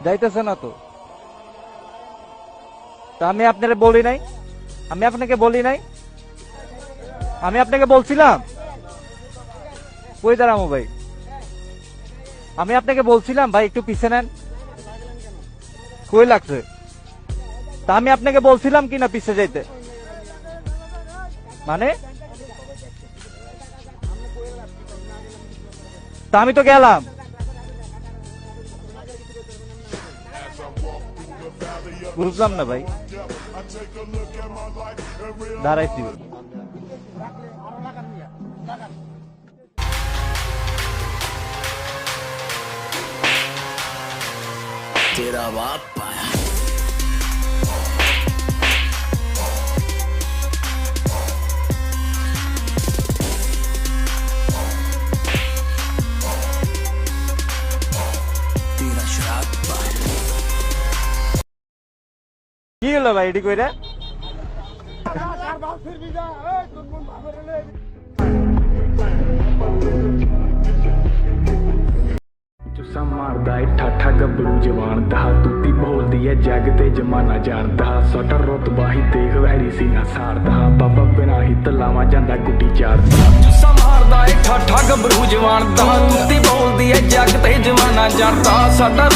যাইতেছে না তো। তা আমি আপনাকে বলি নাই, আমি আপনাকে বলি নাই, আমি আপনাকে বলছিলাম কই দাঁড়ামো ভাই, আমি আপনাকে বলছিলাম ভাই একটু পিছে নেন, কই লাগছে? তা আমি আপনাকে বলছিলাম কিনা পিছে যাইতে, মানে তা আমি তো গেলাম। বুঝলাম না ভাই, দাঁড়াইছি। तेरा बाप पाया तेरा श्राप पाया। কি হলো ভাই এটি কইরা? जुस्सा मारदा है ठाठा गबरू जवान दा तूती बोलदी है जग ते जमाना जानदा साडा रुतबा ही देख वैरी सीना सारदा बाबा बिना ही तलावा जांदा गुड्डी चारदा जुस्सा मारदा है ठाठा गबरू जवान दा तूती बोलदी है जग ते जमाना जानदा साडा